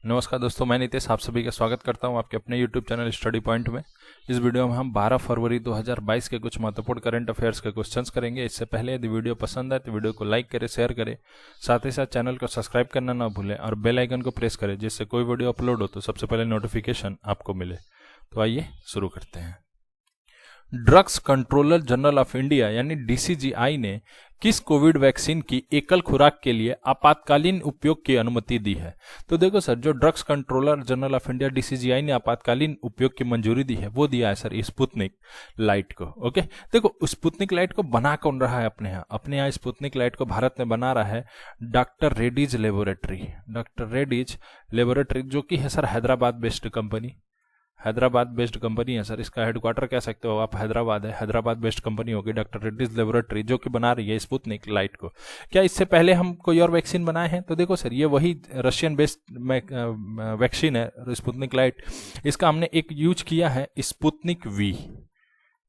नमस्कार दोस्तों, मैं नितेश आप सभी का स्वागत करता हूं आपके अपने YouTube चैनल स्टडी पॉइंट में। इस वीडियो में हम 12 फरवरी 2022 के कुछ महत्वपूर्ण करंट अफेयर्स के क्वेश्चंस करेंगे। इससे पहले यदि वीडियो पसंद आए तो वीडियो को लाइक करें, शेयर करें, साथ ही साथ चैनल को सब्सक्राइब करना ना भूलें और बेल आइकन को प्रेस करें, जिससे कोई वीडियो अपलोड हो तो सबसे पहले नोटिफिकेशन आपको मिले। तो आइए शुरू करते हैं। Drugs controller general of India यानी डीसीजीआई ने किस कोविड वैक्सीन की एकल खुराक के लिए आपातकालीन उपयोग की अनुमति दी है? तो देखो सर, जो drugs controller general of India DCGI ने आपातकालीन उपयोग की मंजूरी दी है वो दिया है सर स्पुतनिक लाइट को। ओके, देखो स्पुतनिक लाइट को बना कौन रहा है अपने यहाँ स्पुतनिक लाइट को भारत में बना रहा है डॉक्टर रेड्डीज लेबोरेटरी, जो कि है सर हैदराबाद बेस्ड कंपनी है सर। इसका हेडक्वार्टर कह सकते हो आप हैदराबाद बेस्ड कंपनी होगी डॉक्टर रेड्डीज लेबोरेटरी, जो कि बना रही है स्पुतनिक लाइट को। क्या इससे पहले हम कोई और वैक्सीन बनाए हैं? तो देखो सर, ये वही रशियन बेस्ड वैक्सीन है स्पुतनिक लाइट। इसका हमने एक यूज किया है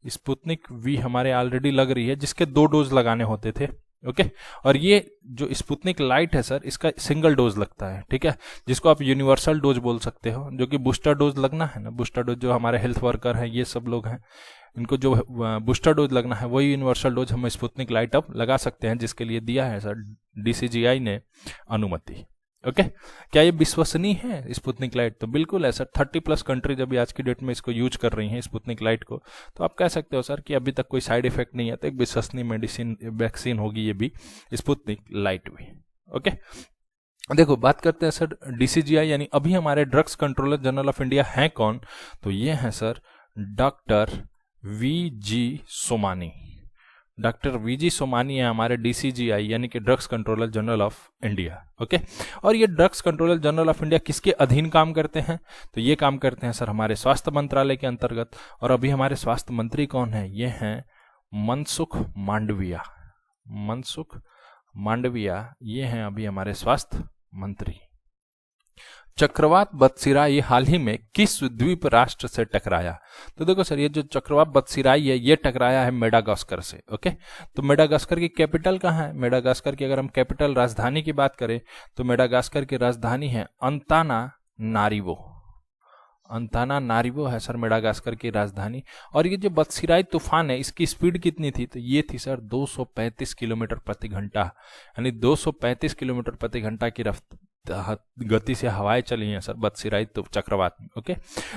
स्पुतनिक वी हमारे ऑलरेडी लग रही है, जिसके 2 डोज लगाने होते थे। ओके, और ये जो स्पुतनिक लाइट है सर, इसका सिंगल डोज लगता है, ठीक है, जिसको आप यूनिवर्सल डोज बोल सकते हो, जो कि बूस्टर डोज लगना है ना। बूस्टर डोज जो हमारे हेल्थ वर्कर हैं, ये सब लोग हैं, इनको जो बूस्टर डोज लगना है वही यूनिवर्सल डोज हम स्पुतनिक लाइट अब लगा सकते हैं, जिसके लिए दिया है सर डीसीजीआई ने अनुमति। ओके, क्या ये विश्वसनीय है स्पुतनिक लाइट? तो बिल्कुल है सर। 30+ कंट्रीज अभी आज की डेट में इसको यूज कर रही हैं स्पुतनिक लाइट को। तो आप कह सकते हो सर कि अभी तक कोई साइड इफेक्ट नहीं है, तो एक विश्वसनीय वैक्सीन होगी ये भी स्पुतनिक लाइट भी। ओके, देखो बात करते हैं सर डीसीजीआई यानी अभी हमारे drugs controller general of India हैं कौन? तो ये हैं सर डॉक्टर वीजी सोमानी है हमारे डीसीजीआई यानी कि drugs controller general of India. Okay, और ये drugs controller general of India किसके अधीन काम करते हैं? तो ये काम करते हैं सर हमारे स्वास्थ्य मंत्रालय के अंतर्गत। और अभी हमारे स्वास्थ्य मंत्री कौन है? ये हैं मनसुख मांडविया, ये हैं अभी हमारे स्वास्थ्य मंत्री। चक्रवात बदसिराई हाल ही में किस द्वीप राष्ट्र से टकराया? तो देखो सर, ये जो चक्रवात बदसिराई है ये टकराया है मेडागास्कर से। ओके, तो मेडागास्कर की कैपिटल कहाँ है? मेडागास्कर की अगर हम कैपिटल राजधानी की बात करें तो मेडागास्कर की राजधानी है अंतानानारिवो है सर मेडागास्कर की राजधानी। और ये जो बदसिराई तूफान है इसकी स्पीड कितनी थी? तो ये थी सर 235 किलोमीटर प्रति घंटा, यानी 235 किलोमीटर प्रति घंटा की गति से हवाएं चली हैं सर बदसिराई तो चक्रवात में। ओके,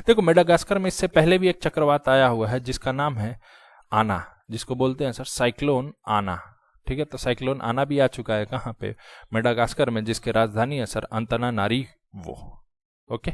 देखो मेडागास्कर में इससे पहले भी एक चक्रवात आया हुआ है जिसका नाम है आना, जिसको बोलते हैं सर साइक्लोन आना। ठीक है, तो साइक्लोन आना भी आ चुका है कहाँ पे? मेडागास्कर में, जिसकी राजधानी है सर अंतनानारिवो। ओके,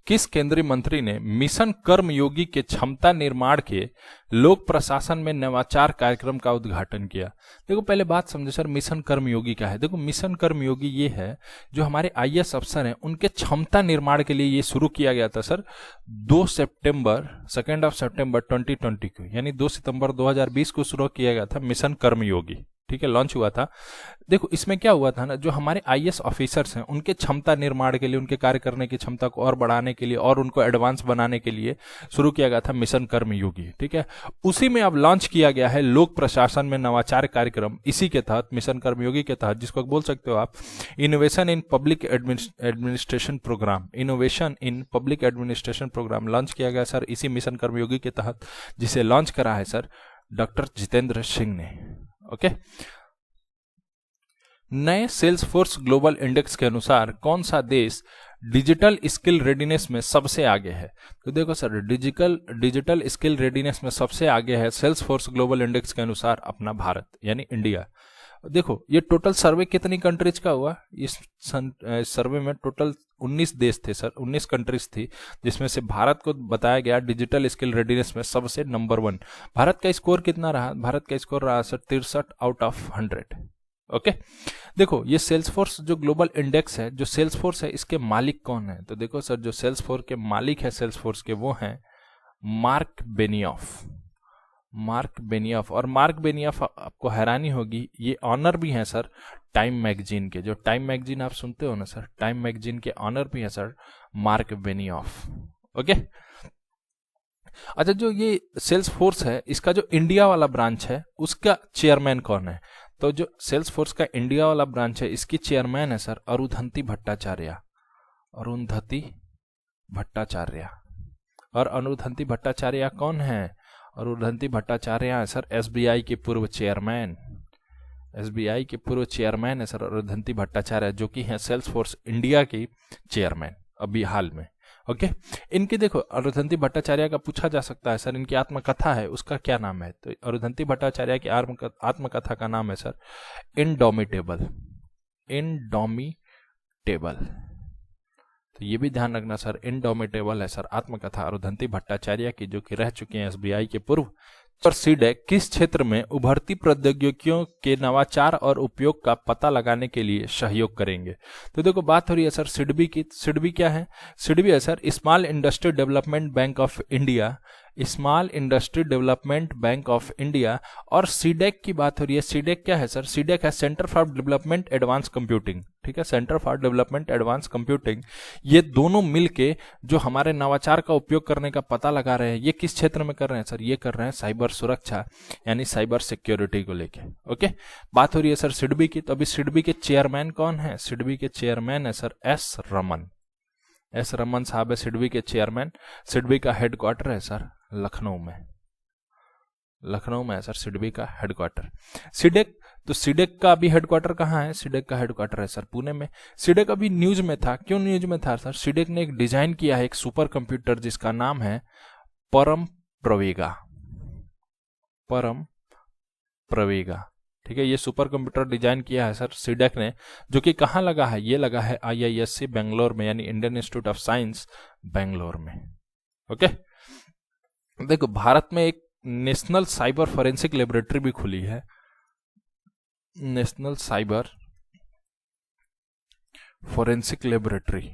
किस केंद्रीय मंत्री ने मिशन कर्मयोगी के क्षमता निर्माण के लोक प्रशासन में नवाचार कार्यक्रम का उद्घाटन किया? देखो पहले बात समझो सर, मिशन कर्मयोगी क्या है? देखो मिशन कर्मयोगी ये है जो हमारे आईएएस अफसर हैं उनके क्षमता निर्माण के लिए ये शुरू किया गया था सर 2 सितंबर 2020 को, यानी 2 सितंबर 2020 को शुरू किया गया था मिशन कर्मयोगी। ठीक है, लॉन्च हुआ था। देखो इसमें क्या हुआ था ना, जो हमारे आईएएस ऑफिसर्स हैं उनके क्षमता निर्माण के लिए, उनके कार्य करने की क्षमता को और बढ़ाने के लिए और उनको एडवांस बनाने के लिए शुरू किया गया था मिशन कर्मयोगी। ठीक है, उसी में अब लॉन्च किया गया है लोक प्रशासन में नवाचार कार्यक्रम। इसी के तहत मिशन कर्मयोगी के तहत, जिसको बोल सकते हो आप innovation in public administration programme launch किया गया सर इसी मिशन कर्मयोगी के तहत, जिसे लॉन्च करा है सर डॉक्टर जितेंद्र सिंह ने। ओके, नए सेल्सफोर्स ग्लोबल इंडेक्स के अनुसार कौन सा देश डिजिटल स्किल रेडीनेस में सबसे आगे है? तो देखो सर, डिजिटल स्किल रेडीनेस में सबसे आगे है सेल्सफोर्स ग्लोबल इंडेक्स के अनुसार अपना भारत यानी इंडिया। देखो ये टोटल सर्वे कितनी कंट्रीज का हुआ? इस सर्वे में टोटल 19 देश थे सर, 19 कंट्रीज थी, जिसमें से भारत को बताया गया डिजिटल स्किल रेडीनेस में सबसे नंबर 1। भारत का स्कोर कितना रहा? भारत का स्कोर रहा सर 63 आउट ऑफ 100। ओके, देखो ये सेल्सफोर्स जो ग्लोबल इंडेक्स है, जो सेल्सफोर्स है इसके मालिक कौन है? तो देखो सर, जो सेल्सफोर्स के मालिक है सेल्सफोर्स के, वो हैं मार्क बेनियफ। और मार्क बेनियफ, आपको हैरानी होगी, ये ऑनर भी हैं सर टाइम मैगजीन के। जो टाइम मैगजीन आप सुनते हो ना सर, टाइम मैगजीन के ऑनर भी है सर मार्क बेनियफ। ओके, अच्छा, जो ये सेल्सफोर्स है इसका जो इंडिया वाला ब्रांच है उसका चेयरमैन कौन है? तो जो सेल्सफोर्स का इंडिया वाला ब्रांच है इसकी चेयरमैन है सर अरुधंती भट्टाचार्य। अरुंधति भट्टाचार्य। और अरुंधति भट्टाचार्य कौन है? अरुंधति भट्टाचार्य है सर एसबीआई के पूर्व चेयरमैन। एसबीआई के पूर्व चेयरमैन है सर अरुंधति भट्टाचार्य, जो कि है सेल्सफोर्स इंडिया की चेयरमैन अभी हाल में। ओके, इनके देखो अरुंधति भट्टाचार्य का पूछा जा सकता है सर इनकी आत्मकथा है उसका क्या नाम है? तो अरुंधति भट्टाचार्य की आत्मकथा का नाम है सर इंडोमिटेबल। इंडोमिटेबल, तो ये भी ध्यान रखना सर, इंडोमिटेबल है सर आत्मकथा अरुंधति भट्टाचार्य की, जो कि रह चुके हैं एसबीआई के पूर्व। और सीडेक किस क्षेत्र में उभरती प्रौद्योगिकियों के नवाचार और उपयोग का पता लगाने के लिए सहयोग करेंगे? तो देखो बात हो रही है सर सिडबी की। सिडबी क्या है? सिडबी है sir small industry development bank of India, small industry development bank of India. और सीडेक की बात हो रही है। सीडेक क्या है सर? सीडेक है centre for development advance computing. ठीक है, centre for development advance computing. ये दोनों मिलके जो हमारे नवाचार का उपयोग करने का पता लगा रहे हैं, ये किस क्षेत्र में कर रहे हैं सर? ये कर रहे हैं साइबर सुरक्षा यानी साइबर सिक्योरिटी को लेके। ओके, बात हो रही है सर सिडबी की। तो अभी सिडबी के चेयरमैन कौन है? सिडबी के चेयरमैन है sir S Raman. S Raman साहब है सिडबी के चेयरमैन। सिडबी का हेडक्वार्टर है सर लखनऊ में। लखनऊ में है सर सिडबी का हेडक्वार्टर। सीडेक, तो सीडेक का अभी हेडक्वार्टर कहाँ है? सीडेक का हेडक्वार्टर है सर पुणे में। सीडेक अभी न्यूज में था। क्यों न्यूज में था सर? सीडेक ने एक डिजाइन किया है एक सुपर कंप्यूटर जिसका नाम है परम प्रवेगा। परम प्रवेगा, ठीक है, ये सुपर कंप्यूटर डिजाइन किया है सर सीडेक ने, जो कि कहाँ लगा है? ये लगा है IISc बेंगलोर में, यानी Indian institute of science Bangalore में। ओके, देखो भारत में एक नेशनल साइबर फॉरेंसिक लेबोरेटरी भी खुली है। नेशनल साइबर फॉरेंसिक लेबोरेटरी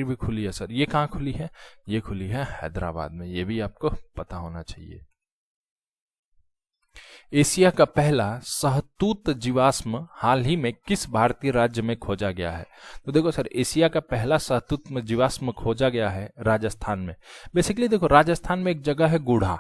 भी खुली है सर। ये कहाँ खुली है? ये खुली है हैदराबाद में। ये भी आपको पता होना चाहिए। एशिया का पहला शहतूत जीवाश्म हाल ही में किस भारतीय राज्य में खोजा गया है? तो देखो सर एशिया का पहला शहतूत जीवाश्म खोजा गया है राजस्थान में। बेसिकली देखो राजस्थान में एक जगह है गूढ़ा,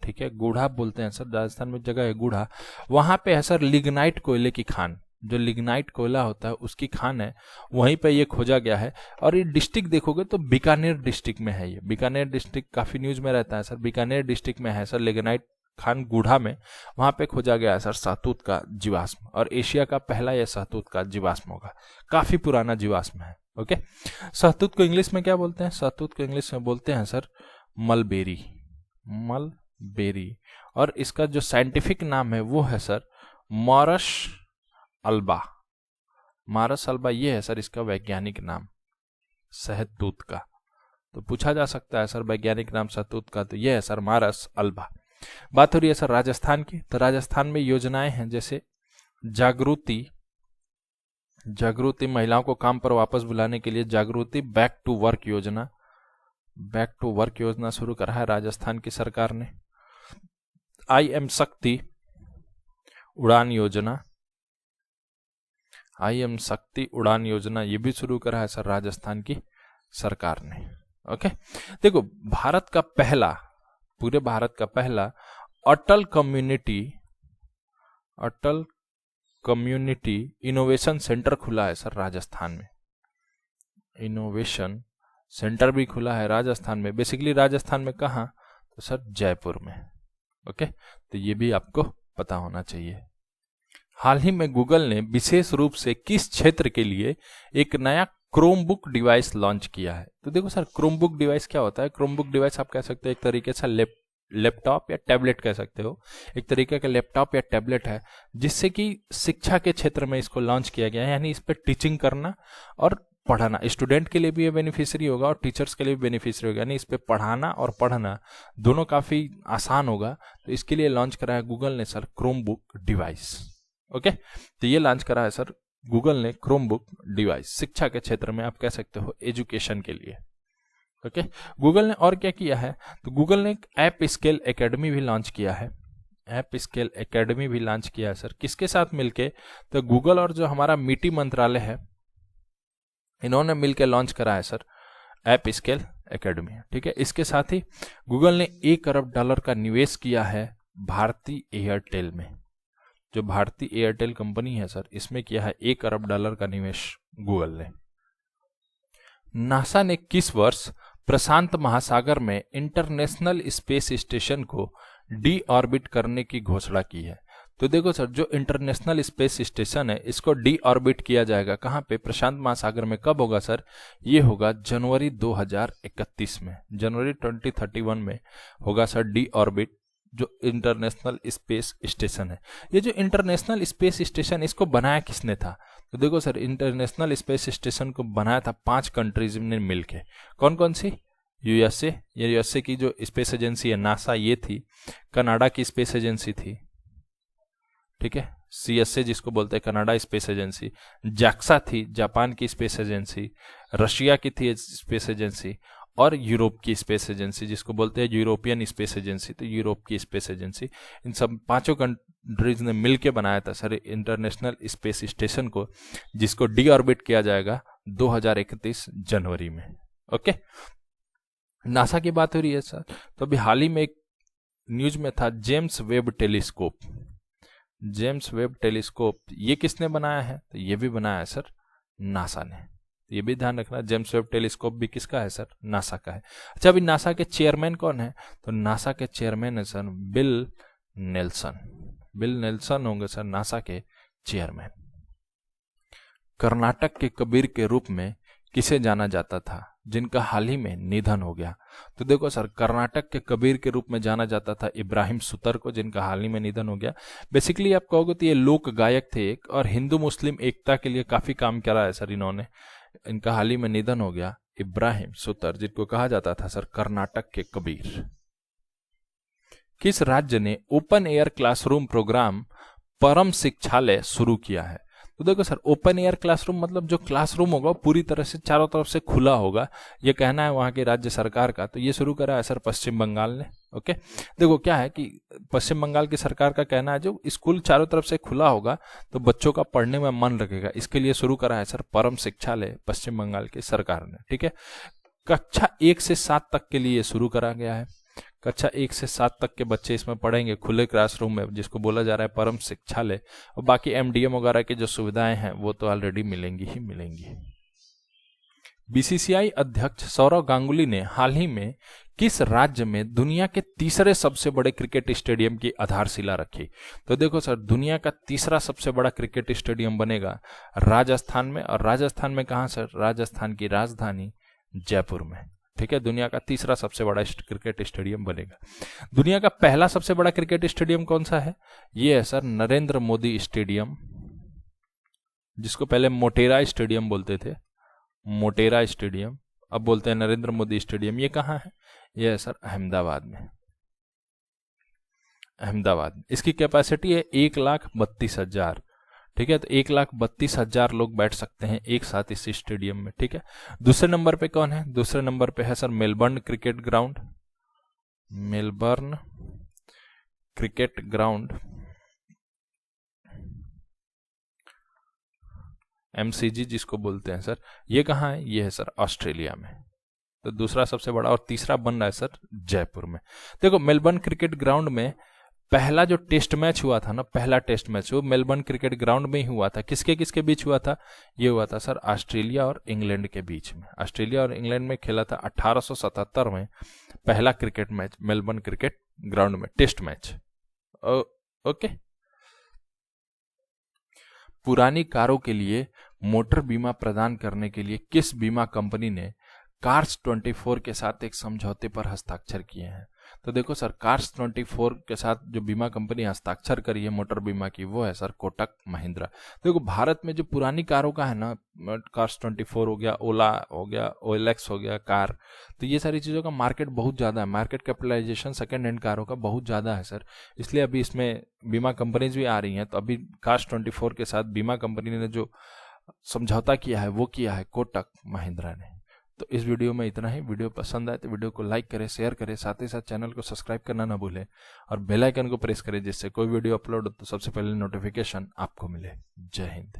ठीक है, गूढ़ा बोलते हैं सर, राजस्थान में जगह है गूढ़ा। वहां पे है सर लिग्नाइट कोयले की खान, जो लिग्नाइट कोयला होता है उसकी खान है, वहीं पे ये खोजा गया है। और ये डिस्ट्रिक्ट देखोगे तो बीकानेर डिस्ट्रिक्ट में है। ये बीकानेर डिस्ट्रिक्ट काफी न्यूज में रहता है सर। बीकानेर डिस्ट्रिक्ट में है सर लिग्नाइट खान गूढ़ा में, वहां पे खोजा गया है सर शहतूत का जीवाश्म। और एशिया का पहला यह शहतूत का जीवाश्म होगा, काफी पुराना जीवाश्म है। ओके, शहतूत को इंग्लिश में क्या बोलते हैं? शहतूत को इंग्लिश में बोलते हैं सर मलबेरी। मलबेरी। और इसका जो साइंटिफिक नाम है वो है सर मॉरस अल्बा। मॉरस अल्बा ये है सर इसका वैज्ञानिक नाम शहतूत का। तो पूछा जा सकता है सर वैज्ञानिक नाम शहतूत का, तो ये है सर मॉरस अल्बा। बात हो रही है सर राजस्थान की। तो राजस्थान में योजनाएं हैं जैसे जागृति महिलाओं को काम पर वापस बुलाने के लिए जागृति बैक टू वर्क योजना, बैक टू वर्क योजना शुरू करा है राजस्थान की सरकार ने। IM शक्ति उड़ान योजना, IM शक्ति उड़ान योजना ये भी शुरू करा है सर राजस्थान की सरकार ने। ओके, देखो भारत का पहला, पूरे भारत का पहला अटल कम्युनिटी इनोवेशन सेंटर खुला है सर राजस्थान में। इनोवेशन सेंटर भी खुला है राजस्थान में। बेसिकली राजस्थान में कहाँ? तो सर जयपुर में। ओके, तो ये भी आपको पता होना चाहिए। हाल ही में गूगल ने विशेष रूप से किस क्षेत्र के लिए एक नया क्रोमबुक डिवाइस लॉन्च किया है? तो देखो सर क्रोमबुक डिवाइस क्या होता है? क्रोमबुक डिवाइस आप कह सकते हो एक तरीके से लैपटॉप या टैबलेट कह सकते हो, एक तरीके का लैपटॉप या टैबलेट है जिससे कि शिक्षा के क्षेत्र में इसको लॉन्च किया गया है। यानी इस पर टीचिंग करना और पढ़ाना, स्टूडेंट के लिए भी ये बेनिफिशियरी होगा और टीचर्स के लिए भी बेनिफिशियरी होगा। यानी इस पे पढ़ाना और पढ़ना दोनों काफी आसान होगा। तो इसके लिए लॉन्च करा है गूगल ने सर क्रोमबुक डिवाइस। ओके, तो ये लॉन्च करा है सर गूगल ने क्रोमबुक डिवाइस शिक्षा के क्षेत्र में, आप कह सकते हो एजुकेशन के लिए। ओके, गूगल ने और क्या किया है? तो गूगल ने एक ऐप स्केल एकेडमी भी लॉन्च किया है। ऐप स्केल एकेडमी भी लॉन्च किया है सर, किसके साथ मिलके? तो गूगल और जो हमारा मिटी मंत्रालय है इन्होंने मिलकर लॉन्च करा है सर ऐप स्केल एकेडमी। ठीक है, इसके साथ ही गूगल ने $1 अरब का निवेश किया है भारती एयरटेल में। जो भारतीय एयरटेल कंपनी है सर, इसमें किया है $1 अरब का निवेश गूगल ने। नासा ने किस वर्ष प्रशांत महासागर में इंटरनेशनल स्पेस स्टेशन को डी ऑर्बिट करने की घोषणा की है? तो देखो सर, जो इंटरनेशनल स्पेस स्टेशन है इसको डी ऑर्बिट किया जाएगा कहाँ पे? प्रशांत महासागर में। कब होगा सर? ये होगा जनवरी 2031 में, जनवरी 2031 में होगा सर डी ऑर्बिट, जो इंटरनेशनल स्पेस स्टेशन है। ये जो इंटरनेशनल स्पेस स्टेशन, इसको बनाया किसने था? तो देखो सर, इंटरनेशनल स्पेस स्टेशन को बनाया था 5 कंट्रीज ने मिलके। कौन कौन सी? यूएसए, ये यूएसए की जो स्पेस एजेंसी है नासा ये थी, कनाडा की स्पेस एजेंसी थी, ठीक है, सीएसए जिसको बोलते हैं कनाडा स्पेस एजेंसी, जैक्सा थी जापान की स्पेस एजेंसी, रशिया की थी स्पेस एजेंसी, और यूरोप की स्पेस एजेंसी जिसको बोलते हैं यूरोपियन स्पेस एजेंसी, तो यूरोप की स्पेस एजेंसी। इन सब 5 कंट्रीज ने मिलकर बनाया था सर इंटरनेशनल स्पेस स्टेशन को, जिसको डी ऑर्बिट किया जाएगा 2031 जनवरी में। ओके, नासा की बात हो रही है सर, तो अभी हाल ही में एक न्यूज में था James Webb telescope. James Webb telescope ये किसने बनाया है? तो ये भी बनाया है सर नासा ने। ये भी ध्यान रखना, जेम्स वेब टेलीस्कोप भी किसका है सर? नासा का है। अच्छा, अभी नासा के चेयरमैन कौन है? तो नासा के चेयरमैन है sir bill Nelson. Bill Nelson होंगे सर नासा के चेयरमैन। कर्नाटक के कबीर के रूप में किसे जाना जाता था जिनका हाल ही में निधन हो गया? तो देखो सर, कर्नाटक के कबीर के रूप में जाना जाता था इब्राहिम सुतर को, जिनका हाल ही में निधन हो गया। बेसिकली आप कहोगे तो ये लोक गायक थे एक, और हिंदू मुस्लिम एकता के लिए काफी काम करा है सर इन्होंने। इनका हाल ही में निधन हो गया इब्राहिम सुतर, जिनको कहा जाता था सर कर्नाटक के कबीर। किस राज्य ने ओपन एयर क्लासरूम प्रोग्राम परम शिक्षालय शुरू किया है? तो देखो सर, ओपन एयर क्लासरूम मतलब जो क्लासरूम होगा पूरी तरह से चारों तरफ से खुला होगा, ये कहना है वहां की राज्य सरकार का। तो ये शुरू करा है सर पश्चिम बंगाल ने। ओके, देखो क्या है कि पश्चिम बंगाल की सरकार का कहना है जो स्कूल चारों तरफ से खुला होगा तो बच्चों का पढ़ने में मन लगेगा, इसके लिए शुरू करा है सर परम शिक्षालय पश्चिम बंगाल की सरकार ने। ठीक है, कक्षा 1 से 7 तक के लिए शुरू करा गया है। कक्षा 1 से 7 तक के बच्चे इसमें पढ़ेंगे खुले क्लासरूम में, जिसको बोला जा रहा है परम शिक्षालय। और बाकी एमडीएम वगैरह की जो सुविधाएं हैं वो तो ऑलरेडी मिलेंगी ही मिलेंगी। बीसीसीआई अध्यक्ष सौरव गांगुली ने हाल ही में किस राज्य में दुनिया के तीसरे सबसे बड़े क्रिकेट स्टेडियम की आधारशिला रखी? तो देखो सर, दुनिया का तीसरा सबसे बड़ा क्रिकेट स्टेडियम बनेगा राजस्थान में। और राजस्थान में कहां सर? राजस्थान की राजधानी जयपुर में। ठीक है, दुनिया का तीसरा सबसे बड़ा क्रिकेट स्टेडियम बनेगा। दुनिया का पहला सबसे बड़ा क्रिकेट स्टेडियम कौन सा है? ये है सर नरेंद्र मोदी स्टेडियम, जिसको पहले मोटेरा स्टेडियम बोलते थे, मोटेरा स्टेडियम, अब बोलते हैं नरेंद्र मोदी स्टेडियम। ये कहाँ है? ये है सर अहमदाबाद में। अहमदाबाद, इसकी कैपेसिटी है 1,32,000। ठीक है, तो 1,32,000 लोग बैठ सकते हैं एक साथ इस स्टेडियम में। ठीक है, दूसरे नंबर पे कौन है? दूसरे नंबर पे है sir Melbourne cricket ground. Melbourne cricket ground, MCG जिसको बोलते हैं सर, ये कहाँ है? ये है सर ऑस्ट्रेलिया में। तो दूसरा सबसे बड़ा, और तीसरा बन रहा है सर जयपुर में। देखो, मेलबर्न क्रिकेट ग्राउंड में पहला जो टेस्ट मैच हुआ था ना, पहला टेस्ट मैच वो मेलबर्न क्रिकेट ग्राउंड में ही हुआ था। किसके किसके बीच हुआ था? ये हुआ था सर ऑस्ट्रेलिया और इंग्लैंड के बीच में। ऑस्ट्रेलिया और इंग्लैंड में खेला था 1877 में पहला cricket match Melbourne cricket ground में, टेस्ट मैच। ओके, पुरानी कारों के लिए मोटर बीमा प्रदान करने के लिए किस बीमा कंपनी ने कार्स 24 के साथ एक समझौते पर हस्ताक्षर किए हैं? तो देखो सर, कार्स 24 के साथ जो बीमा कंपनी हस्ताक्षर करी है मोटर बीमा की, वो है सर कोटक महिंद्रा। देखो, भारत में जो पुरानी कारों का है ना, कार्स 24 हो गया, ओला हो गया, OLX हो गया कार, तो ये सारी चीज़ों का मार्केट बहुत ज़्यादा है। मार्केट कैपिटलाइजेशन सेकेंड हैंड कारों का बहुत ज़्यादा है सर, इसलिए अभी इसमें बीमा कंपनीज भी आ रही हैं। तो अभी कार्स 24 के साथ बीमा कंपनी ने जो समझौता किया है वो किया है कोटक महिंद्रा ने। तो इस वीडियो में इतना ही। वीडियो पसंद आए तो वीडियो को लाइक करें, शेयर करें, साथ ही साथ चैनल को सब्सक्राइब करना ना भूलें और बेल आइकन को प्रेस करें, जिससे कोई वीडियो अपलोड हो तो सबसे पहले नोटिफिकेशन आपको मिले। जय हिंद।